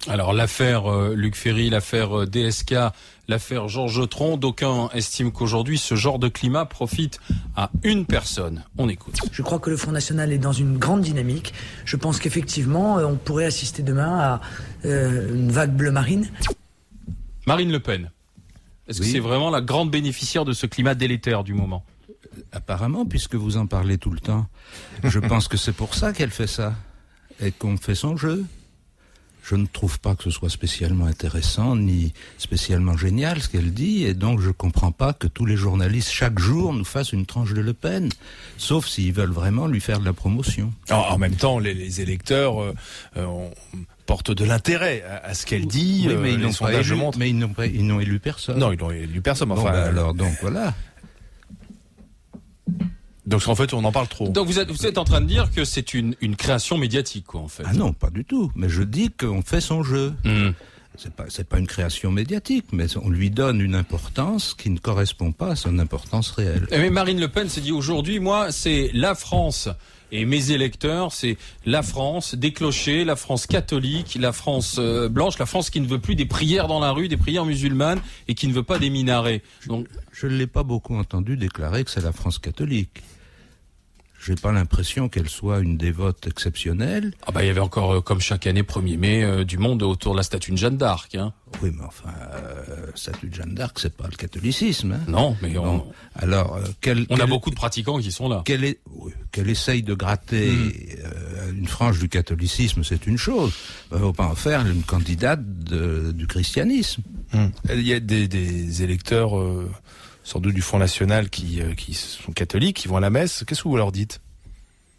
Alors l'affaire Luc Ferry, l'affaire DSK, l'affaire Georges Tron, d'aucuns estiment qu'aujourd'hui ce genre de climat profite à une personne. On écoute. Je crois que le Front National est dans une grande dynamique. Je pense qu'effectivement on pourrait assister demain à une vague bleu marine. Marine Le Pen, est-ce que c'est vraiment la grande bénéficiaire de ce climat délétère du moment ? Apparemment, puisque vous en parlez tout le temps. Je pense que c'est pour ça qu'elle fait ça. Et qu'on fait son jeu. Je ne trouve pas que ce soit spécialement intéressant, ni spécialement génial ce qu'elle dit, et donc je comprends pas que tous les journalistes, chaque jour, nous fassent une tranche de Le Pen, sauf s'ils veulent vraiment lui faire de la promotion. En même temps, les électeurs portent de l'intérêt à ce qu'elle dit. Oui, mais ils n'ont élu personne. Non, ils n'ont élu personne. Enfin, alors, donc voilà. Donc en fait, on en parle trop. Donc vous êtes en train de dire que c'est une création médiatique, quoi, en fait. Ah non, pas du tout. Mais je dis qu'on fait son jeu. C'est pas une création médiatique, mais on lui donne une importance qui ne correspond pas à son importance réelle. Mais Marine Le Pen s'est dit aujourd'hui, moi, c'est la France et mes électeurs, c'est la France des clochers, la France catholique, la France blanche, la France qui ne veut plus des prières dans la rue, des prières musulmanes et qui ne veut pas des minarets. Donc, je ne l'ai pas beaucoup entendu déclarer que c'est la France catholique. J'ai pas l'impression qu'elle soit une dévote exceptionnelle. Ah bah il y avait encore, comme chaque année, 1er mai, du monde autour de la statue de Jeanne d'Arc. Hein. Oui, mais enfin, statue de Jeanne d'Arc, c'est pas le catholicisme. Hein. Non, mais alors, on a beaucoup de pratiquants qui sont là. Qu'elle essaye de gratter une frange du catholicisme, c'est une chose. Il ne faut pas en faire une candidate du christianisme. Il y a des électeurs... sans doute du Front National qui sont catholiques, qui vont à la messe. Qu'est-ce que vous leur dites ?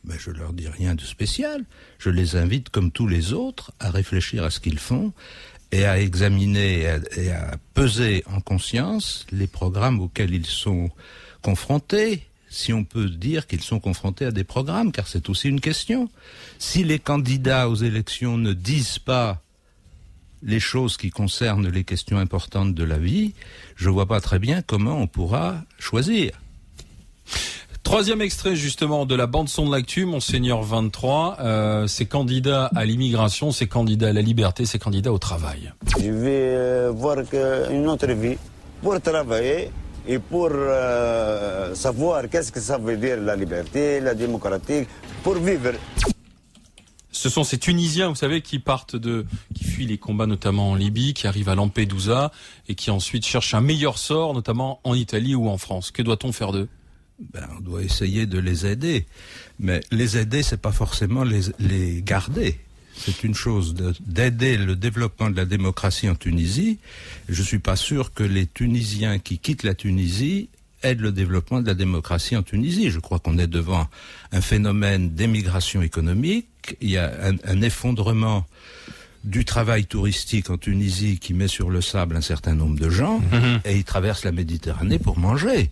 Ben, je leur dis rien de spécial. Je les invite, comme tous les autres, à réfléchir à ce qu'ils font et à examiner et à peser en conscience les programmes auxquels ils sont confrontés. Si on peut dire qu'ils sont confrontés à des programmes, car c'est aussi une question. Si les candidats aux élections ne disent pas les choses qui concernent les questions importantes de la vie, je vois pas très bien comment on pourra choisir. Troisième extrait justement de la bande-son de l'actu, Monseigneur 23, c'est candidat à l'immigration, c'est candidat à la liberté, c'est candidat au travail. Je vais voir une autre vie pour travailler et pour savoir qu'est-ce que ça veut dire la liberté, la démocratie, pour vivre. Ce sont ces Tunisiens, vous savez, qui fuient les combats notamment en Libye, qui arrivent à Lampedusa et qui ensuite cherchent un meilleur sort, notamment en Italie ou en France. Que doit-on faire d'eux ? On doit essayer de les aider. Mais les aider, c'est pas forcément les garder. C'est une chose d'aider le développement de la démocratie en Tunisie. Je suis pas sûr que les Tunisiens qui quittent la Tunisie aide le développement de la démocratie en Tunisie. Je crois qu'on est devant un phénomène d'émigration économique. Il y a un effondrement du travail touristique en Tunisie qui met sur le sable un certain nombre de gens et ils traversent la Méditerranée pour manger.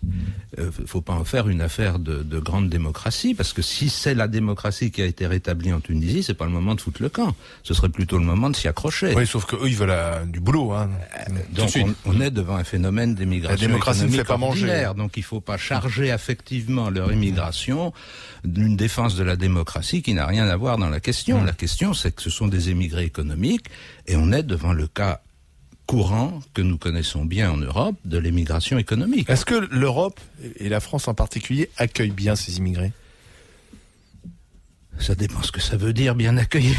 Faut pas en faire une affaire de grande démocratie, parce que si c'est la démocratie qui a été rétablie en Tunisie, c'est pas le moment de foutre le camp. Ce serait plutôt le moment de s'y accrocher. Oui, sauf qu'eux, ils veulent du boulot. Hein. Donc on est devant un phénomène d'émigration la démocratie économique ne fait pas ordinaire. manger. Donc il faut pas charger affectivement leur immigration d'une défense de la démocratie qui n'a rien à voir dans la question. La question, c'est que ce sont des émigrés économiques et on est devant le cas courant que nous connaissons bien en Europe de l'émigration économique. Est-ce que l'Europe, et la France en particulier, accueillent bien ces immigrés ? Ça dépend ce que ça veut dire, bien accueillir.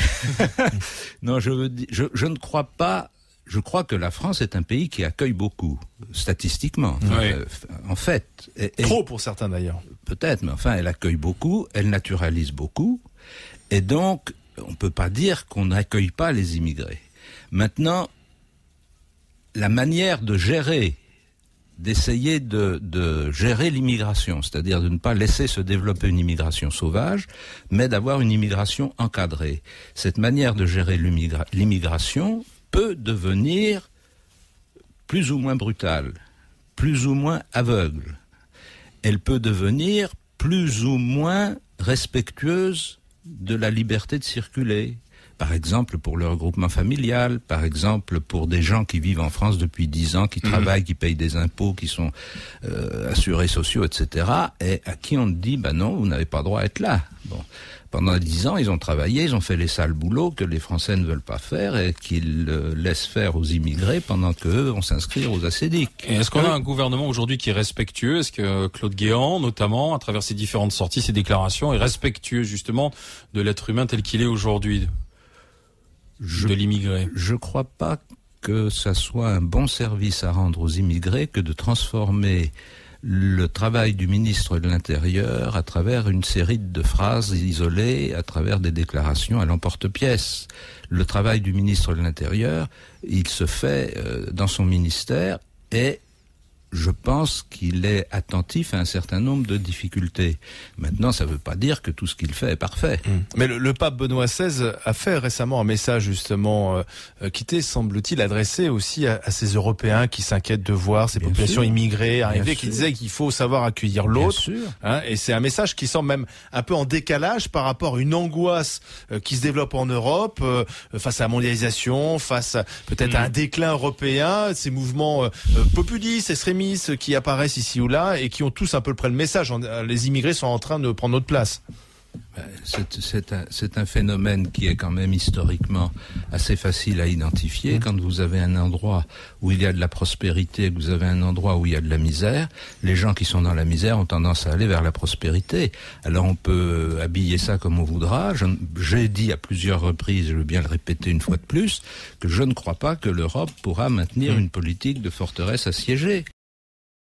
Non, je ne crois pas. Je crois que la France est un pays qui accueille beaucoup, statistiquement. Oui. En fait. Trop pour certains d'ailleurs. Peut-être, mais enfin, elle accueille beaucoup, elle naturalise beaucoup. Et donc, on ne peut pas dire qu'on n'accueille pas les immigrés. Maintenant, la manière de gérer, d'essayer de gérer l'immigration, c'est-à-dire de ne pas laisser se développer une immigration sauvage, mais d'avoir une immigration encadrée. Cette manière de gérer l'immigration peut devenir plus ou moins brutale, plus ou moins aveugle. Elle peut devenir plus ou moins respectueuse de la liberté de circuler. Par exemple, pour le regroupement familial, par exemple, pour des gens qui vivent en France depuis 10 ans, qui travaillent, qui payent des impôts, qui sont assurés sociaux, etc., et à qui on dit, non, vous n'avez pas droit à être là. Bon. Pendant 10 ans, ils ont travaillé, ils ont fait les sales boulots que les Français ne veulent pas faire et qu'ils laissent faire aux immigrés pendant qu'eux vont s'inscrire aux assédiques. Et est-ce qu'on a un gouvernement aujourd'hui qui est respectueux? Est-ce que Claude Guéant, notamment, à travers ses différentes sorties, ses déclarations, est respectueux justement de l'être humain tel qu'il est aujourd'hui, de l'immigré? Je crois pas que ça soit un bon service à rendre aux immigrés que de transformer le travail du ministre de l'Intérieur à travers une série de phrases isolées, à travers des déclarations à l'emporte-pièce. Le travail du ministre de l'Intérieur, il se fait dans son ministère et je pense qu'il est attentif à un certain nombre de difficultés. Maintenant, ça ne veut pas dire que tout ce qu'il fait est parfait. Mais le pape Benoît XVI a fait récemment un message justement qui était, semble-t-il, adressé aussi à ces Européens qui s'inquiètent de voir ces populations immigrées arriver, qui disaient qu'il faut savoir accueillir l'autre. Hein, et c'est un message qui semble même un peu en décalage par rapport à une angoisse qui se développe en Europe face à la mondialisation, face à, peut-être à un déclin européen, ces mouvements populistes, extrémistes qui apparaissent ici ou là et qui ont tous un peu le message. Les immigrés sont en train de prendre notre place. C'est un phénomène qui est quand même historiquement assez facile à identifier. Quand vous avez un endroit où il y a de la prospérité, que vous avez un endroit où il y a de la misère, les gens qui sont dans la misère ont tendance à aller vers la prospérité. Alors on peut habiller ça comme on voudra. J'ai dit à plusieurs reprises, je veux bien le répéter une fois de plus, que je ne crois pas que l'Europe pourra maintenir une politique de forteresse assiégée.